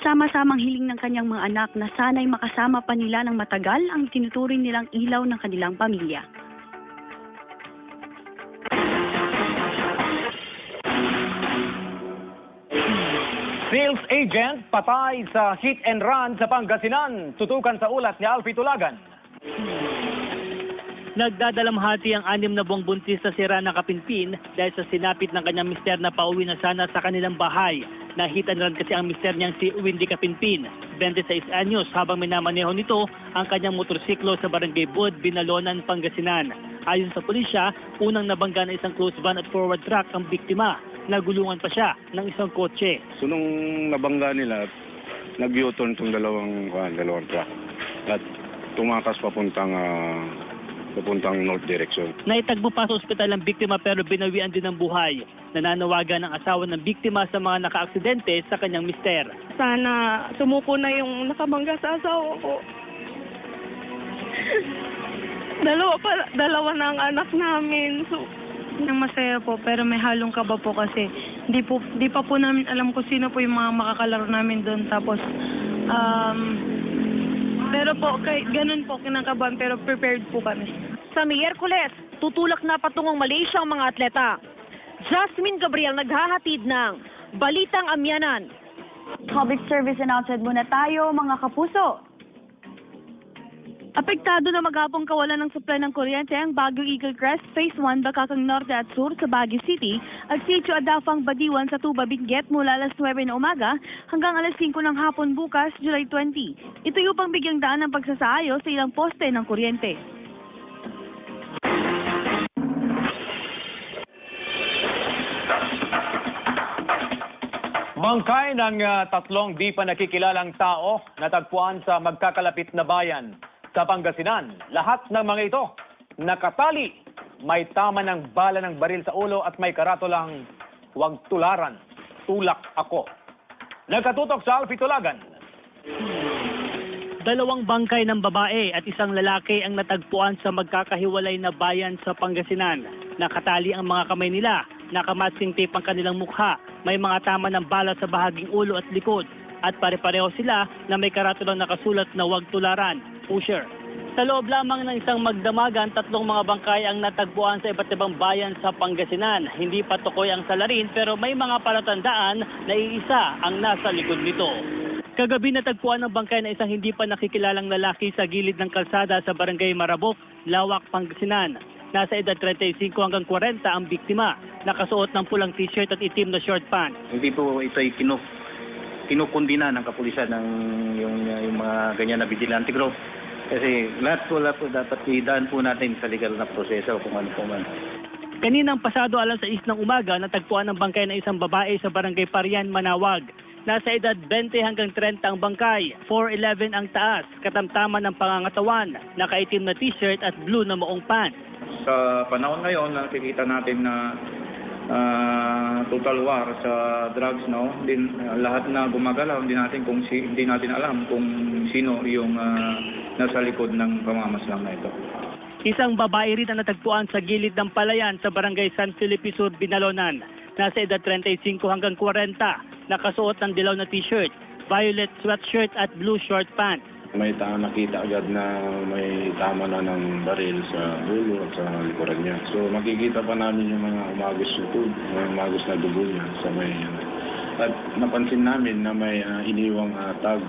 N: Sama-samang hiling ng kanyang mga anak na sana'y makasama pa nila ng matagal ang tinuturing nilang ilaw ng kanilang pamilya.
A: Sales agent patay sa hit and run sa Pangasinan. Tutukan sa ulat ni Alfie Tulagan.
B: Nagdadalamhati ang 6 na buwang buntis sa sira ng Kapinpin dahil sa sinapit ng kanyang mister na pauwi na sana sa kanilang bahay. Na hit and run kasi ang mister niyang si Windy Kapinpin, 26 anyos, habang minamaneho nito ang kanyang motorsiklo sa Barangay Bud, Binalonan, Pangasinan. Ayon sa pulisya, unang nabangga ng isang cruise van at forward truck ang biktima. Nagulungan pa siya ng isang kotse.
P: So nung nabangga nila, nag-U-turn itong dalawang truck at tumakas papuntang north direction.
B: Naitagpo pa sa ospital ang biktima pero binawian din ng buhay. Nananawagan ng asawa ng biktima sa mga naka-aksidente sa kanyang mister.
D: Sana sumuko na yung nakabangga sa asawa ko. Dalawa na ang anak namin. So,
M: nang masaya po pero may halong kaba po kasi di pa po namin alam kung sino po yung mga makakalaro namin doon, tapos pero po ganun po kinakabahan pero prepared po kami.
E: Sa Miyerkules, tutulak na patungong Malaysia ang mga atleta. Jasmine Gabriel naghahatid ng Balitang Amyanan.
N: Public service announcement muna tayo, mga kapuso. Apektado na maghapong kawalan ng supply ng kuryente ang Baguio Eagle Crest Phase 1 Bakakang Norte at Sur sa Baguio City at Sitio Adafang Badiwan sa Tuba Benguet mula alas 9 ng umaga hanggang alas 5 ng hapon bukas, July 20. Ito yung upang bigyang daan ng pagsasaayos sa ilang poste ng kuryente.
A: Bangkay ng 3 di pa nakikilalang tao natagpuan sa magkakalapit na bayan sa Pangasinan. Lahat ng mga ito nakatali, may tama ng bala ng baril sa ulo at may karatolang "Huwag tularan, tulak ako." Nagkatutok sa Alfie Tulagan.
B: 2 bangkay ng babae at isang lalaki ang natagpuan sa magkakahiwalay na bayan sa Pangasinan. Nakatali ang mga kamay nila, nakamasking tape ang kanilang mukha, may mga tama ng bala sa bahaging ulo at likod. at pare-pareho sila na may karatulang nakasulat na huwag tularan, pusher. Sa loob lamang ng isang magdamagan, 3 mga bangkay ang natagpuan sa iba't ibang bayan sa Pangasinan. Hindi pa tukoy ang salarin pero may mga palatandaan na iisa ang nasa likod nito. Kagabi natagpuan ng bangkay na isang hindi pa nakikilalang lalaki sa gilid ng kalsada sa barangay Marabok, Lawak, Pangasinan. Nasa edad 35 hanggang 40 ang biktima. Nakasuot ng pulang t-shirt at itim na short pants.
C: Hindi po ito ay kinukundina ng kapulisan ng yung mga ganyan na vigilante group. Kasi lahat po dapat idaan po natin sa legal na proseso kung ano po man.
B: Kaninang pasado alas 6 ng umaga, natagpuan ng bangkay na isang babae sa barangay Parian, Manawag. Nasa edad 20 hanggang 30 ang bangkay, 4'11 ang taas, katamtaman ng pangangatawan, nakaitim na t-shirt at blue na maong pants.
U: Sa panahon ngayon, nakikita natin na total war sa drugs, no? Din lahat na gumagalaw, hindi natin alam kung sino yung nasa likod ng pamamaslang na ito.
B: Isang babae rin ang natagpuan sa gilid ng palayan sa barangay San Felipe Sur, Binalonan. Nasa edad 35 hanggang 40, nakasuot ng dilaw na t-shirt, violet sweatshirt at blue short pants.
P: May nakita agad na may tama na ng baril sa ulo at sa likuran niya. So makikita pa namin yung mga umagos na tubig, mga umagos na dugo niya sa may at napansin namin na may iniwang tag.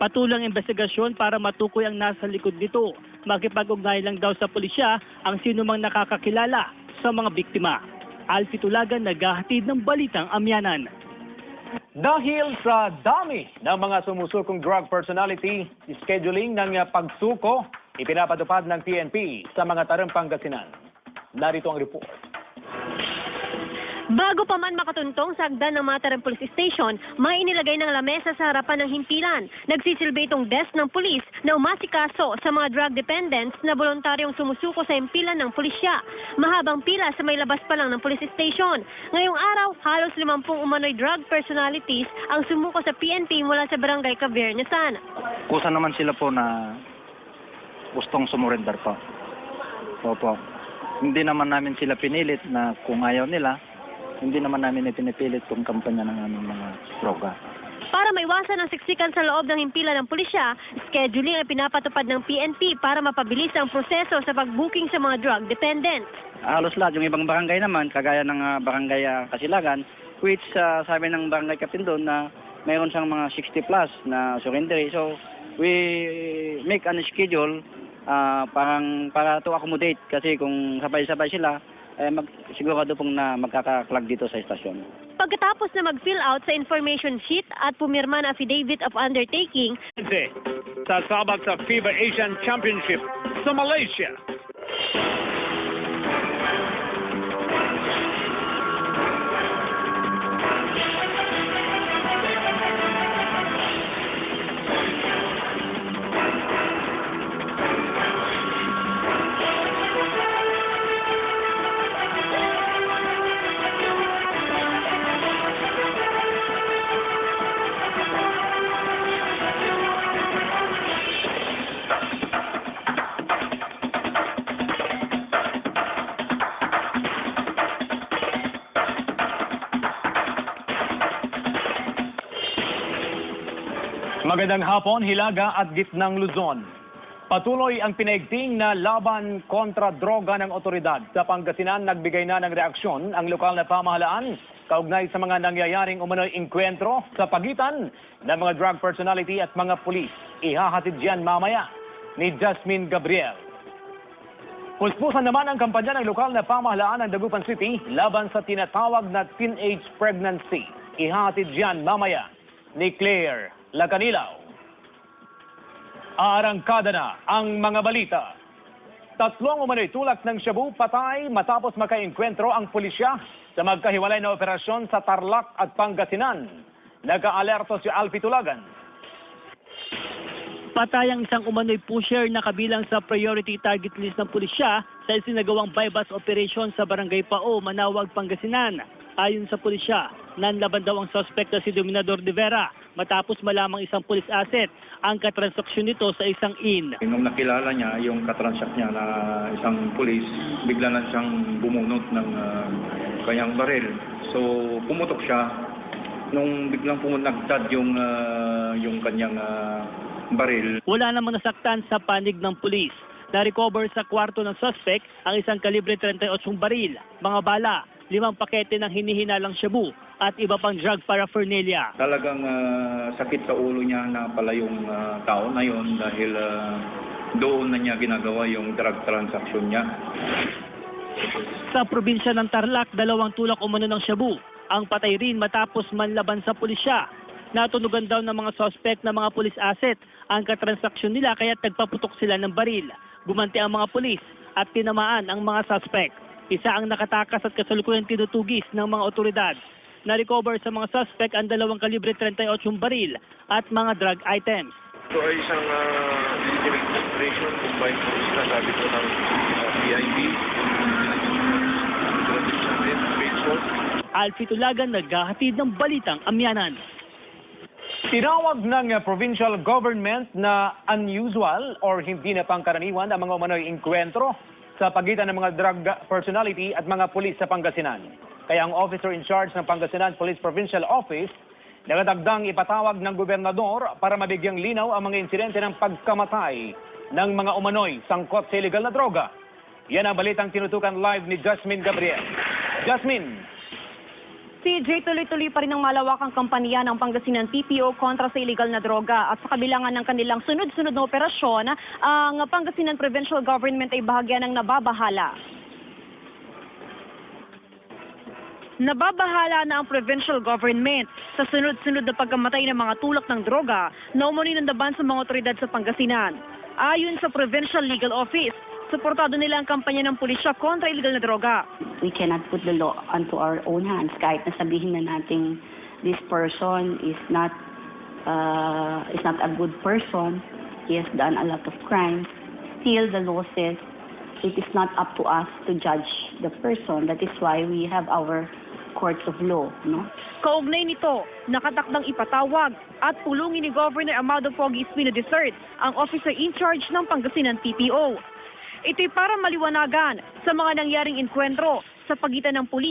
B: Patuloy ang investigasyon para matukoy ang nasa likod nito. Makipag-ugnay lang daw sa pulisya ang sinumang nakakakilala sa mga biktima. Alfie Tulagan, naghahatid ng balitang amyanan.
A: Dahil sa dami ng mga sumusulkong drug personality, scheduling ng pagsuko ipinapatupad ng PNP sa mga tarang Pangasinan. Narito ang report.
H: Bago pa man makatuntong sa hagdan ng Mataram Police Station, may inilagay ng lamesa sa harapan ng himpilan. Nagsisilbi itong desk ng pulis na umasikaso sa mga drug dependents na voluntaryong sumusuko sa himpilan ng pulisya. Mahabang pila sa may labas pa lang ng police station. Ngayong araw, halos 50 umano'y drug personalities ang sumuko sa PNP mula sa barangay Caviernesan.
V: Kusa naman sila po na gustong sumurrender po. Opo. Hindi naman namin sila pinilit na kung ayaw nila, hindi naman namin ipinipilit kung kampanya ng aming mga droga.
H: Para maiwasan ang siksikan sa loob ng himpilan ng pulisya, scheduling ay pinapatupad ng PNP para mapabilis ang proseso sa pag-booking sa mga drug dependents.
V: Halos lahat, yung ibang barangay naman, kagaya ng barangay Kasilagan, which sabi ng barangay Captain doon na mayroon siyang mga 60 plus na surrender. So, we make an schedule para to accommodate kasi kung sabay-sabay sila, sigurado pong na magkakaklag dito sa istasyon.
H: Pagkatapos na mag-fill out sa information sheet at pumirma na affidavit of undertaking,
A: sasabak sa FIBA Asian Championship sa Malaysia. Magandang hapon, Hilaga at gitnang Luzon. Patuloy ang pinaigting na laban kontra droga ng otoridad. Sa Pangasinan, nagbigay na ng reaksyon ang lokal na pamahalaan kaugnay sa mga nangyayaring umano'y inkwentro sa pagitan ng mga drug personality at mga pulis. Ihahatid diyan mamaya ni Jasmine Gabriel. Puspusan naman ang kampanya ng lokal na pamahalaan ng Dagupan City laban sa tinatawag na teenage pregnancy. Ihahatid diyan mamaya ni Claire Lacanilaw. Aarangkada na ang mga balita. 3 umano'y tulak ng shabu patay matapos makainkwentro ang pulisya sa magkahiwalay na operasyon sa Tarlac at Pangasinan. Nag-aalerto si Alfie Tulagan.
B: Patay ang isang umano'y pusher na kabilang sa priority target list ng pulisya sa isinagawang bypass operation sa Barangay Pao, Manawag, Pangasinan. Ayon sa pulisya, nanlaban daw ang suspect na si Dominador de Vera matapos malamang isang police asset ang katransaksyon nito sa isang inn.
U: Nung nakilala niya yung katransak niya na isang pulis, bigla na siyang bumunot ng kanyang baril. So pumutok siya Nung biglang nagdad yung kanyang baril.
B: Wala namang nasaktan sa panig ng pulis. Na-recover sa kwarto ng suspect ang isang kalibre 38 baril, mga bala, 5 pakete ng hinihinalang shabu at iba pang drug paraphernalia.
U: Talagang sakit sa ulo niya na pala yung tao na yon dahil doon na niya ginagawa yung drug transaction niya.
B: Sa probinsya ng Tarlac, 2 tulak umano ng shabu. Ang patay rin matapos manlaban sa pulisya. Natunugan daw ng mga suspect na mga police asset ang katransaksyon nila kaya't nagpaputok sila ng baril. Gumanti ang mga pulis at tinamaan ang mga suspect. Isa ang nakatakas at kasalukuyang tinutugis ng mga otoridad. Na-recover sa mga suspect ang 2 kalibre 38 baril at mga drug items.
Q: Ito ay isang legitimate operation combined force na sabi ko ng PIB,
B: Alfie Tulagan, naghahatid ng balitang amyanan.
A: Tinawag ng provincial government na unusual or hindi na pangkaraniwan ang mga umano'y inkwentro sa pagitan ng mga drug personality at mga pulis sa Pangasinan. Kaya ang officer in charge ng Pangasinan Police Provincial Office nagadagdang ipatawag ng gobernador para mabigyang linaw ang mga insidente ng pagkamatay ng mga umano'y sangkot sa illegal na droga. Yan ang balitang tinutukan live ni Jasmine Gabriel. Jasmine!
E: CJ, tuloy-tuloy pa rin ang malawakang kampanya ng Pangasinan PPO kontra sa illegal na droga at sa kabilangan ng kanilang sunod-sunod na operasyon, ang Pangasinan Provincial Government ay bahagya ng nababahala. Nababahala na ang provincial government sa sunod-sunod na pagkamatay ng mga tulak ng droga na umuni ng daban sa mga otoridad sa Pangasinan. Ayon sa Provincial Legal Office, suportado nila ang kampanya ng pulisya kontra illegal na droga.
F: We cannot put the law onto our own hands kahit nasabihin na natin this person is not a good person. He has done a lot of crimes. Still, the law says it is not up to us to judge the person. That is why we have our courts of law, no?
E: Kaugnay nito, nakatakdang ipatawag at pulungin ni Governor Amado Pogi Espino III ang officer in charge ng Pangasinan PPO. Ito'y para maliwanagan sa mga nangyaring enkwentro sa pagitan ng pulis